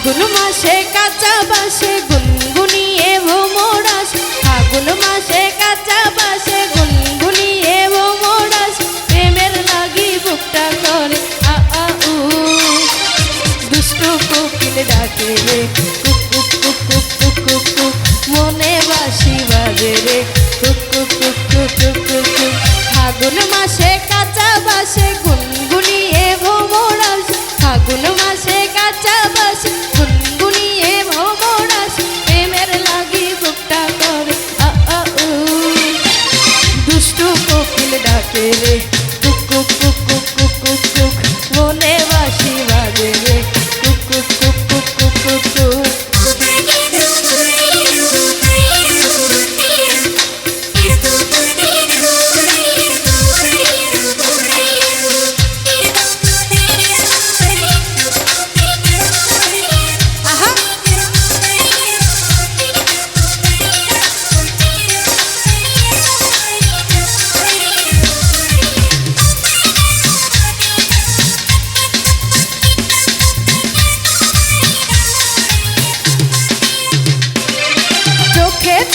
ফাগুন মাসে কাঁচা বাসে গুনগুনিয়ে ভোমরাস, ফাগুন মাসে কাঁচা বাসে গুনগুনিয়ে ভোমরাস, প্রেমের লাগি বুকটা করে আ আ উ, দুষ্টু কোকিল ডাকে রে cook cook cook cook cook cook cook, মনে বাঁশি বাজে রে cook cook cook cook cook cook cook. ফাগুন মাসে কাঁচা বাসে গুনগুনিয়ে ভোমরাস, ফাগুন মাসে কাঁচা বাসে গুনগুনিয়ে ভোমরাস, প্রেমের লাগি বুকটা করে আ আ উ, দুষ্টু কোকিল ডাকে রে cook cook cook cook cook cook cook, মনে বাঁশি বাজে রে cook cook cook cook cook cook cook.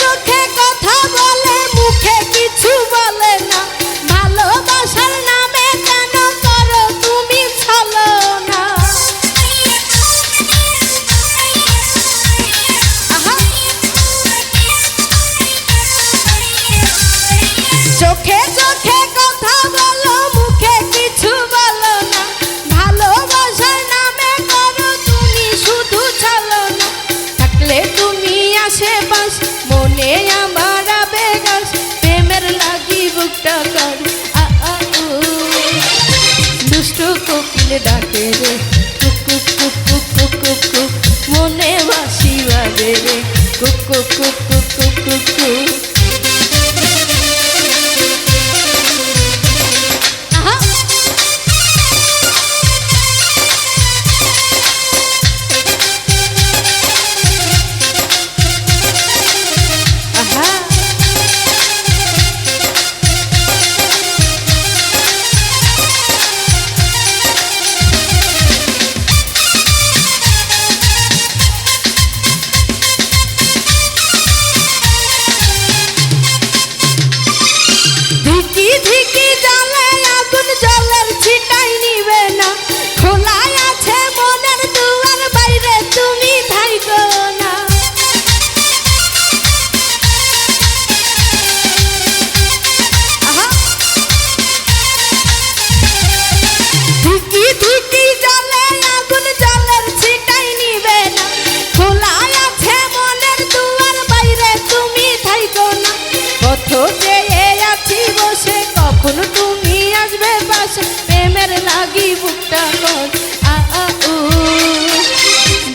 চোখে কথা বলে মুখে কিছু বলে না, ভালোবাসার নামে কেন করো তুমি ছলনা। চোখে চোখে কথা বলো মুখে কিছু বলো না, ভালোবাসার নামে করো তুমি শুধু ছলনা। থাকলে তুমি আশেপাশে মনে আমার আবেগ আসে, প্রেমের লাগি বুকটা কর আ আ উ, দুষ্টু কোকিল ডাকে রে cook cook cook cook cook cook cook, মনে বাঁশি বাজে রে cook cook cook cook cook cook cook. কখন তুমি আসবে পাশে, প্রেমের লাগি বুকটা কর আ আ উ,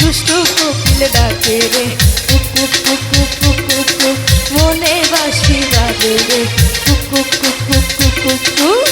দুষ্টু কোকিল ডাকে রে cook cook cook cook cook cook cook, মনে বাঁশি বাজে রে cook cook cook cook cook cook cook.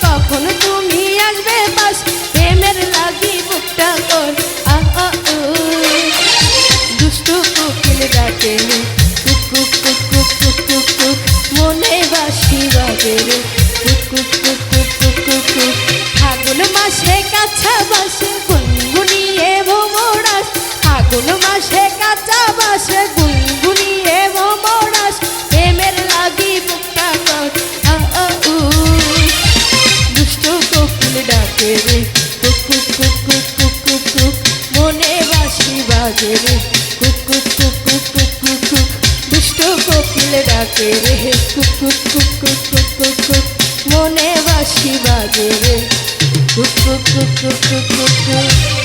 কখন তুমি আসবে পাশ, প্রেমের লাগি বুকটা কর আ আ উ, দুষ্টু কোকিল ডাকে রে cook cook cook cook cook cook cook, মনে বাঁশি বাজে রে cook cook cook cook cook cook cook. ফাগুন মাসে কাঁচা বাসে গুনগুনিয়ে ভোমরাস, ফাগুন মাসে কাঁচা বাসে গুনগুনিয়ে ভোমরাস, প্রেমের লাগি বুকটা কর আ আ উ, দুষ্টু কোকিল ডাকে রে cook cook cook cook cook. বাজে রে cook cook cook cook cook cook cook দুষ্ট কোকিল ডাকে রে cook cook cook cook cook cook cook মনে বাঁশি বাজে রে cook cook cook cook cook cook cook